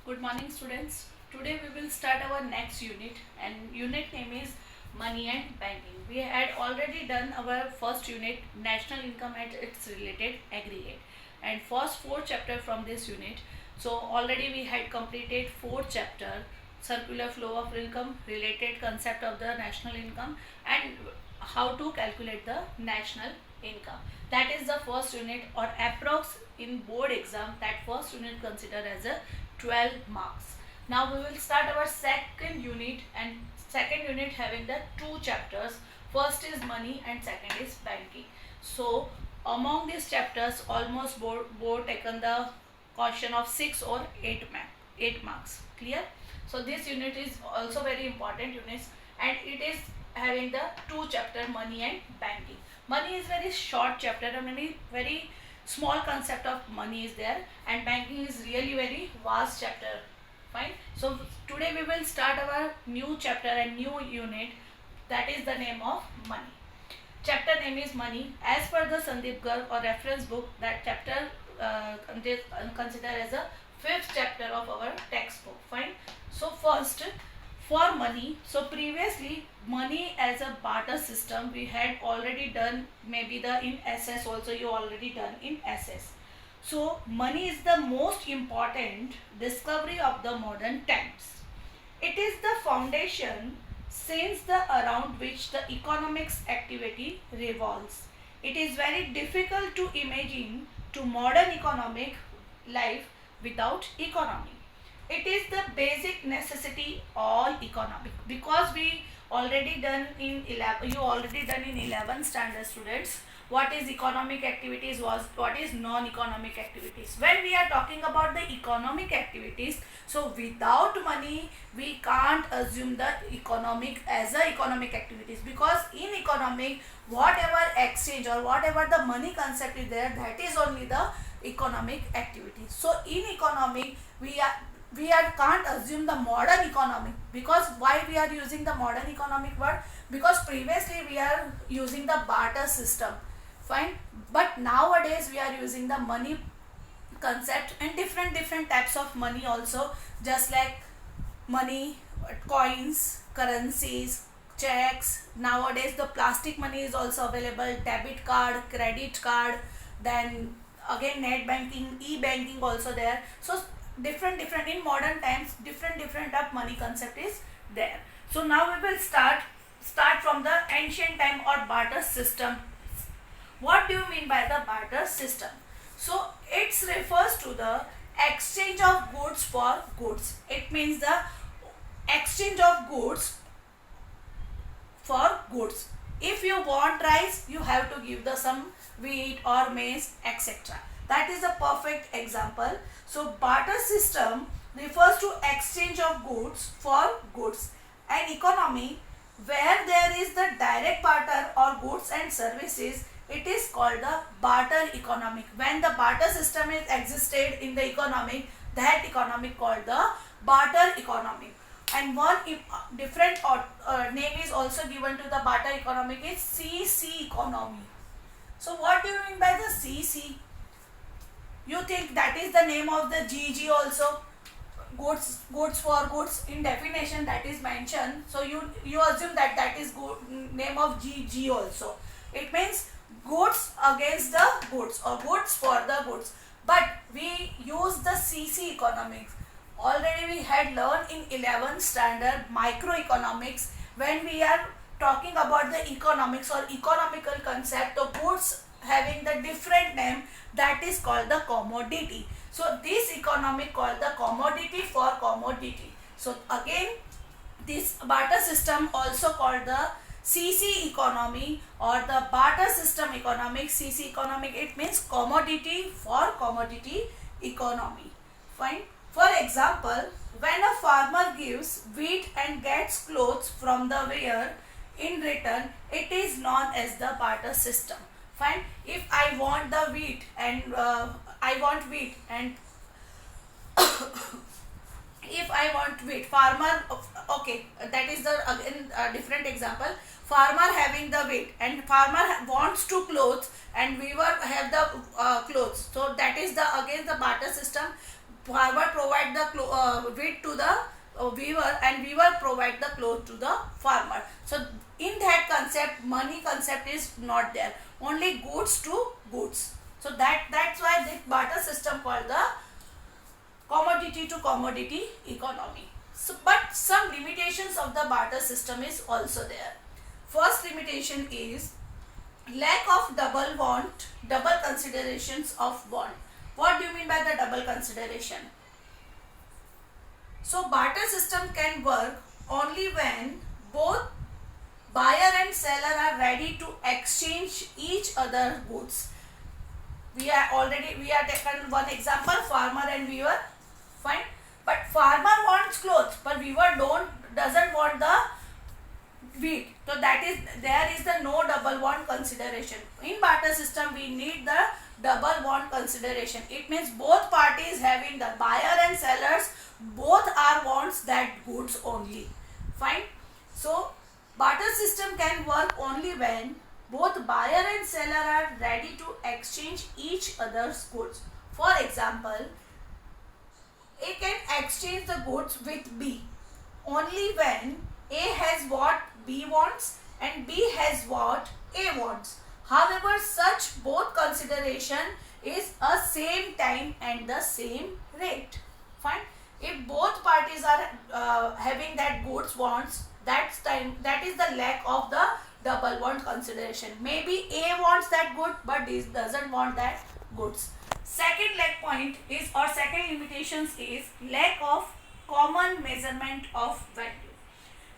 Good morning, students. Today we will start our next unit, and unit name is Money and Banking. We had already done our first unit, National Income and its related aggregate, and first four chapter from this unit. So already we had completed fourth chapter, Circular Flow of Income, related concept of the national income, and how to calculate the national income. That is the first unit, or approx in board exam. That first unit considered as a 12 marks. Now we will start our second unit, and second unit having the two chapters. First is money and second is banking. So among these chapters, almost board taken the caution of 6 or 8 marks. Clear? So this unit is also very important unit, and it is having the two chapter, money and banking. Money is very short chapter, and very small concept of money is there, and banking is really very vast chapter. Fine. So today we will start our new chapter and new unit, that is the name of money. Chapter name is money. As per the Sandeep Garg or reference book, that chapter considered as a fifth chapter of our textbook. Fine. So first, for money, so previously money as a barter system we had already done, maybe the in SS also you already done in SS. So money is the most important discovery of the modern times. It is the foundation since the around which the economics activity revolves. It is very difficult to imagine to modern economic life without economy. It is the basic necessity all economic, because we already done in 11, you already done in 11 standard students, what is economic activities, was what is non-economic activities. When we are talking about the economic activities, so without money we can't assume the economic as a economic activities, because in economic whatever exchange or whatever the money concept is there, that is only the economic activities. So in economic we can't assume the modern economic, because why we are using the modern economic word, because previously we are using the barter system. Fine. But nowadays we are using the money concept, and different types of money also, just like money, coins, currencies, checks. Nowadays the plastic money is also available, debit card, credit card, then again net banking, e-banking also there. So different in modern times different of money concept is there. So now we will start from the ancient time or barter system. What do you mean by the barter system? So it refers to the exchange of goods for goods. It means the exchange of goods for goods. If you want rice, you have to give the some wheat or maize, etc. That is a perfect example. So barter system refers to exchange of goods for goods. An economy where there is the direct barter or goods and services, it is called the barter economic. When the barter system is existed in the economic, that economic called the barter economic. And one different name is also given to the barter economic is CC economy. So what do you mean by the CC? You think that is the name of the GG also, goods for goods, in definition that is mentioned. So you assume that is name of GG also. It means goods against the goods or goods for the goods. But we use the CC economics. Already we had learned in 11th standard microeconomics, when we are talking about the economics or economical concept of goods having the different name, that is called the commodity. So this economic called the commodity for commodity. So again this barter system also called the CC economy or the barter system economic. CC economic, it means commodity for commodity economy. Fine. For example, when a farmer gives wheat and gets clothes from the wearer in return, it is known as the barter system. Fine. If I want the wheat and if I want wheat, farmer, okay, that is the again different example. Farmer having the wheat and farmer wants to clothes, and weaver have the clothes. So that is the again the barter system. farmer provide the wheat to the weaver, and weaver provide the cloth to the farmer. So in that concept, money concept is not there, only goods to goods. So that's why this barter system called the commodity to commodity economy. So, but some limitations of the barter system is also there. First limitation is lack of double considerations of bond. What do you mean by the double consideration? So barter system can work only when both buyer and seller are ready to exchange each other goods. We are taken one example, farmer and weaver, fine. But farmer wants clothes, but weaver doesn't want the wheat. So there is the no double bond consideration. In barter system, we need the double bond consideration. It means both parties having the buyer and sellers, both are wants that goods only. Fine. So barter system can work only when both buyer and seller are ready to exchange each other's goods. For example, A can exchange the goods with B only when A has what B wants and B has what A wants. However, such both consideration is a same time and the same rate. Fine. If both parties are having that goods wants, that is the lack of the double bond consideration. Maybe A wants that good, but this doesn't want that goods. Second lack point is, or second limitations is, lack of common measurement of value.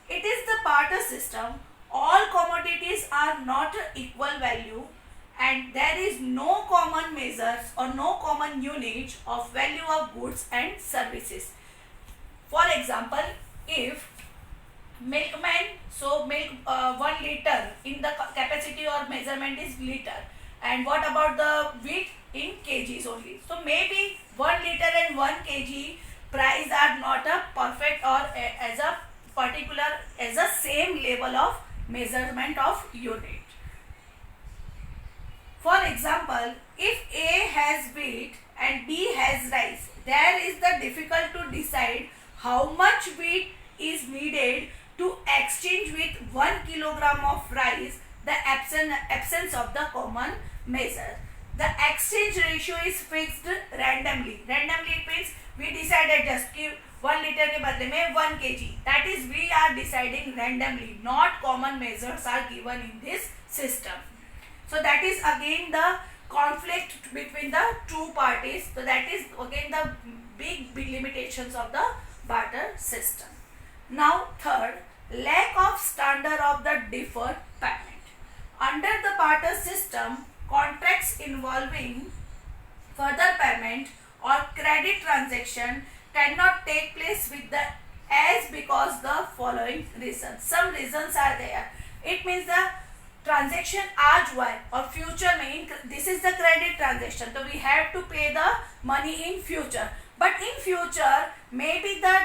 It is the barter system. All commodities are not equal value, and there is no common measures or no common unit of value of goods and services. For example, if milkman, so milk 1 liter in the capacity or measurement is liter, and what about the wheat in kgs only. So maybe 1 liter and 1 kg price are not a perfect or as a particular as a same level of measurement of unit. For example, if A has wheat and B has rice, there is the difficult to decide how much wheat is needed to exchange with 1 kilogram of rice, the absence of the common measure. The exchange ratio is fixed randomly. Randomly it means we decided just give 1 liter के बदले में 1 kg. That is, we are deciding randomly. Not common measures are given in this system. So that is again the conflict between the two parties. So that is again the big limitations of the barter system. Now third, lack of standard of the deferred payment. Under the barter system, contracts involving further payment or credit transaction cannot take place with the as because the following reasons. Some reasons are there. It means the transaction आज हुआ है और future में this is the credit transaction, so we have to pay the money in future. But in future, maybe the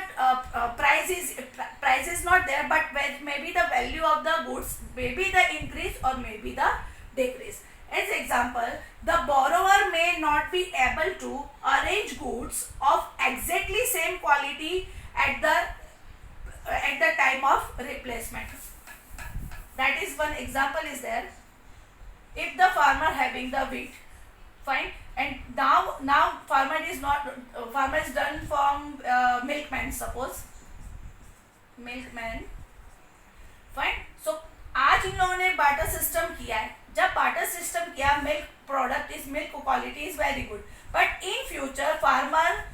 price is not there, but maybe the value of the goods maybe the increase or maybe the decrease. As example, the borrower may not be able to arrange goods of exactly same quality at the time of replacement. That is one example is there. If the farmer having the wheat, fine, and now farmer is done from milkman, suppose milkman, fine. So आज इन लोगों ने barter system किया है. जब barter system किया, milk product is milk quality is very good, but in future farmer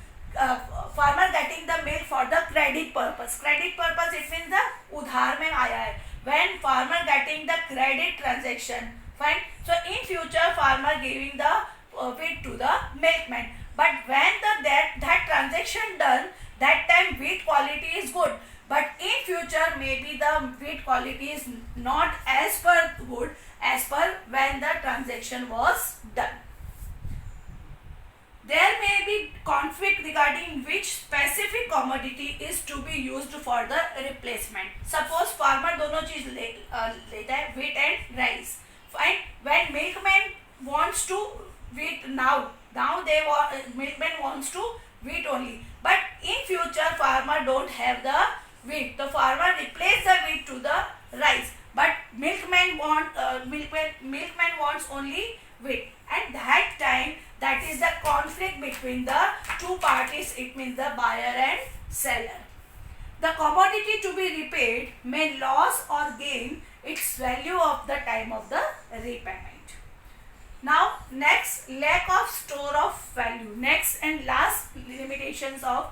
getting the milk for the credit purpose. Credit purpose it means the उधार में आया है. When farmer getting the credit transaction, fine. So in future farmer giving the wheat to the milkman, but when that transaction done, that time wheat quality is good, but in future maybe the wheat quality is not as per good as per when the transaction was done. There may be conflict regarding which specific commodity is to be used for the replacement. Suppose farmer दोनों चीज लेता है, wheat and rice. Fine. When milkman wants to wheat now milkman wants to wheat only. But in future farmer don't have the wheat. The farmer replace the wheat to the rice. But milkman wants only wheat. At that time, that is the conflict between the two parties. It means the buyer and seller. The commodity to be repaid may lose or gain its value of the time of the repayment. Now, next, lack of store of value. Next and last limitations of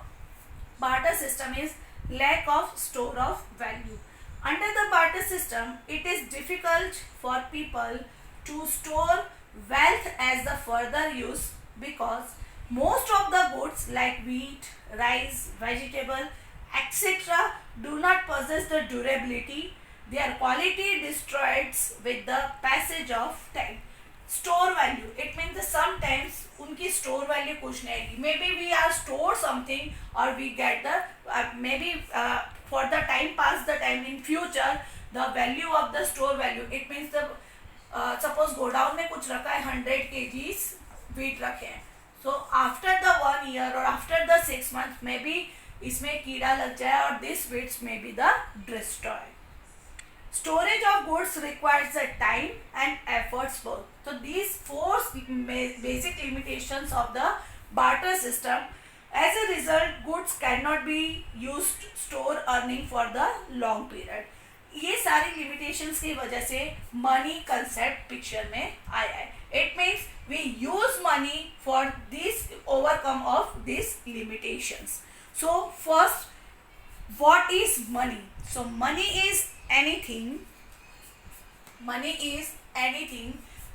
barter system is lack of store of value. Under the barter system, it is difficult for people to store wealth as the further use because most of the goods like wheat, rice, vegetable, etc. do not possess the durability. Their quality destroys with the passage of time. Store value, it means sometimes उनकी store value कुछ नहीं आएगी. Maybe we are store something or we get the maybe for the time pass the time in future the value of the store value. It means the suppose godown में कुछ रखा है 100 kgs wheat रखे हैं. So after the 1 year or after the 6 months maybe इसमें कीड़ा लग जाए और this wheat may be the destroyed. Storage of goods requires a time and efforts both. So these four basic limitations of the barter system. As a result, goods cannot be used store earning for the long period. ये सारी limitations की वजह से money concept picture में आया है. It means we use money for this overcome of these limitations. So first, what is money? So money is anything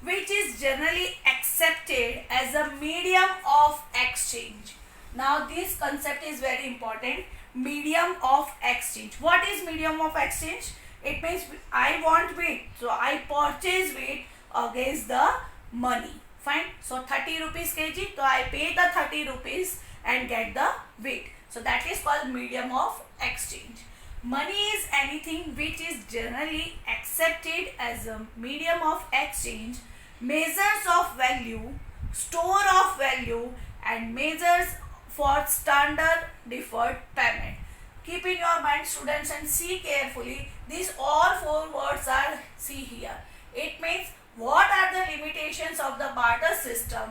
which is generally accepted as a medium of exchange. Now this concept is very important. Medium of exchange. What is medium of exchange? It means I want wheat, so I purchase wheat against the money. Fine. So 30 rupees kg, so I pay the 30 rupees and get the wheat. So that is called medium of exchange. Money is anything which is generally accepted as a medium of exchange, measures of value, store of value, and measures for standard deferred payment. Keep in your mind, students, and see carefully. These all four words are see here. It means what are the limitations of the barter system?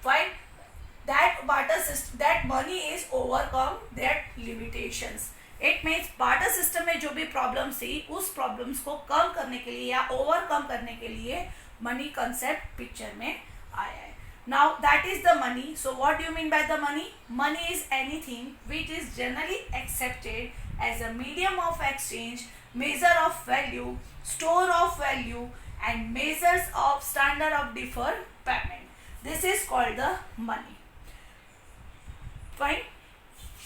Fine. That barter system, that money is overcome their limitations. It means barter system में जो भी problems थी उस problems को कम करने के लिए या ओवरकम करने के लिए मनी कंसेप्ट पिक्चर में आया है. Now that is the money. So what do you mean by the money? Money is anything which is generally accepted as a medium of exchange, measure of value, store of value and measures of standard of deferred payment. This is called the money. Fine.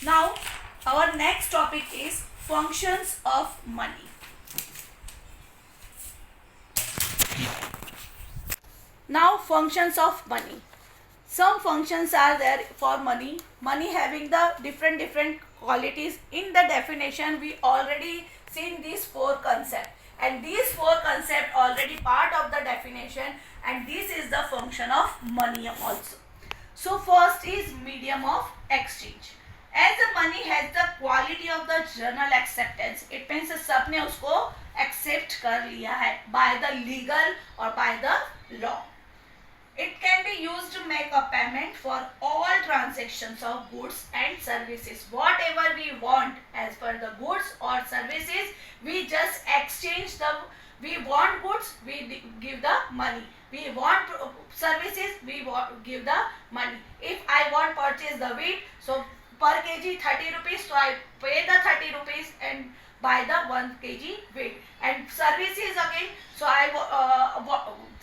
Now our next topic is functions of money. Now functions of money. Some functions are there for money. Money having the different qualities. In the definition we already seen these four concepts, and these four concepts already part of the definition, and this is the function of money also. So first is medium of exchange. As the money has the quality of the general acceptance, it means सबने उसको accept कर लिया है by the legal or by the law. It can be used to make a payment for all transactions of goods and services. Whatever we want as per the goods or services, we just exchange the. We want goods, we give the money. We want services, we give the money. If I want purchase the wheat, so per kg 30 rupees, so I pay the 30 rupees and buy the 1 kg wheat. And services again, so I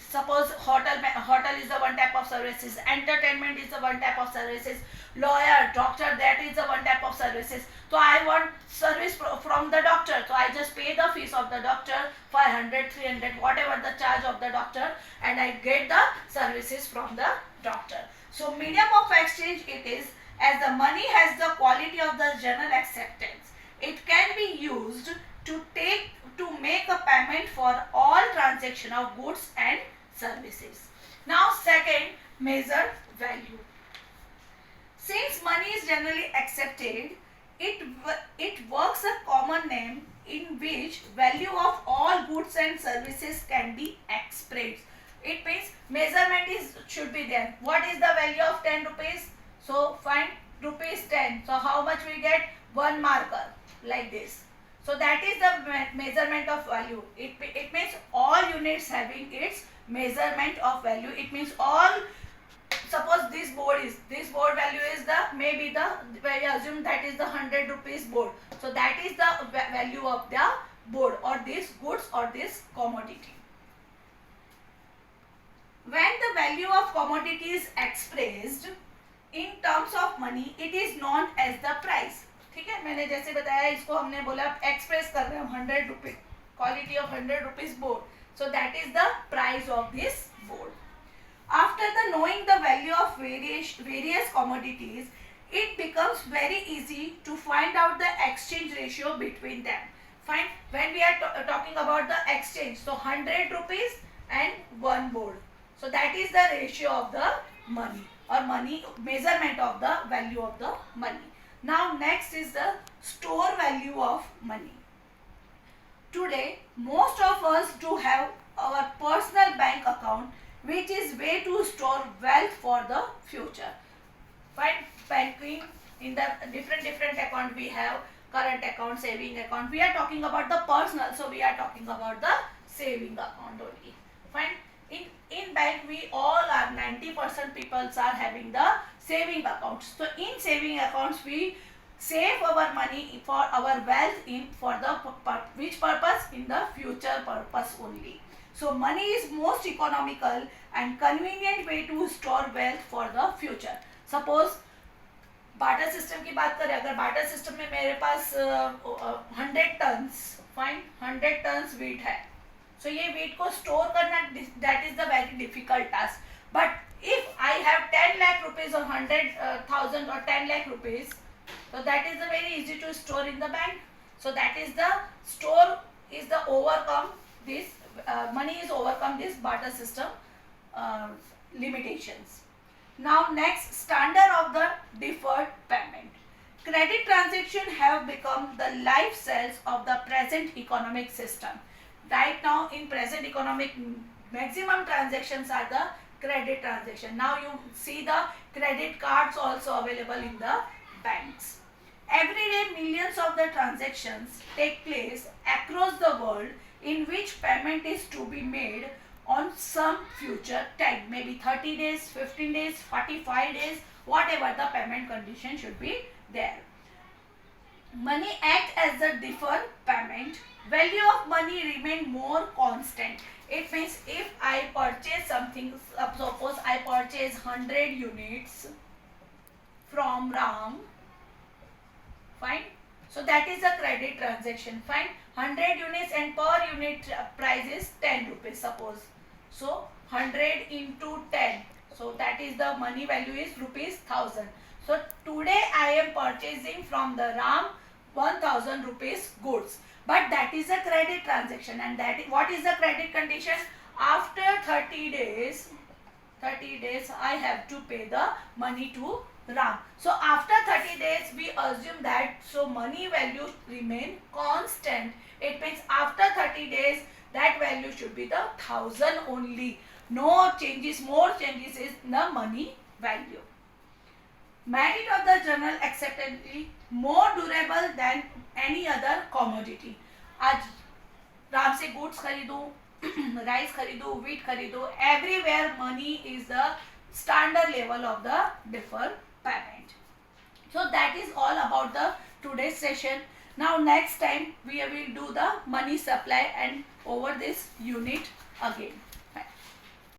suppose hotel is the one type of services, entertainment is the one type of services, lawyer, doctor, that is the one type of services. So I want service from the doctor, so I just pay the fees of the doctor, 500, 300, whatever the charge of the doctor, and I get the services from the doctor. So medium of exchange it is, as the money has the quality of the general acceptance. It can be used to make a payment for all transaction of goods and services. Now second, measure value. Since money is generally accepted, it works a common name in which value of all goods and services can be expressed. It means measurement should be there. What is the value of 10 rupees? So find rupees 10. So how much we get? 1 marker, like this. So that is the measurement of value. It means all units having its measurement of value. It means all. Suppose this board value is we assume that is the 100 rupees board. So that is the value of the board or this goods or this commodity. When the value of commodity is expressed in terms of money, it is known as the price. ठीक है, मैंने जैसे बताया इसको हमने बोला express कर रहे हैं 100 rupees, quality of 100 rupees board. So that is the price of this board. After the knowing the value of various commodities, it becomes very easy to find out the exchange ratio between them. Fine. When we are talking about the exchange, so 100 rupees and 1 board. So that is the ratio of the money or money measurement of the value of the money. Now next is the store value of money. Today, most of us do have our personal bank account, which is way to store wealth for the future. Fine. Banking in the different account we have current account, saving account. We are talking about the personal, so we are talking about the saving account only. Fine. In bank we all are 90% people are having the saving accounts. So in saving accounts we save our money for our wealth for the which purpose? In the future purpose only. So money is most economical and convenient way to store wealth for the future. Suppose barter system की बात करें, अगर barter system में मेरे पास 100 turns, fine 100 turns wheat है. सो ये wheat को store करना that is the very difficult task. But if I have 10 lakh rupees और 100,000 और 10 lakh rupees, so that is the very easy to store in the bank. So that is the store is the overcome this money is overcome this barter system limitations. Now next, standard of the deferred payment. Credit transaction have become the life cells of the present economic system. Right now in present economic maximum transactions are the credit transaction. Now you see the credit cards also available in the banks. Every day millions of the transactions take place across the world in which payment is to be made on some future time, maybe 30 days, 15 days, 45 days, whatever the payment condition should be there. Money acts as the deferred payment. Value of money remain more constant. It means if I purchase something, suppose I purchase 100 units from Ram, fine. So that is a credit transaction, fine. 100 units and per unit price is 10 rupees suppose. So 100 into 10. So that is the money value is rupees 1000. So today I am purchasing from the Ram 1000 rupees goods. But that is a credit transaction, and that is, what is the credit condition? After 30 days I have to pay the money to Ram. So after 30 days we assume that so money value remain constant. It means after 30 days that value should be the 1000 only. No changes, more changes is the money value. Merit of the general acceptability more durable than any other commodity. आज राम से goods खरीदूं, rice खरीदूं, wheat खरीदूं, everywhere money is the standard level of the deferred payment. So that is all about the today's session. Now next time we will do the money supply and over this unit again.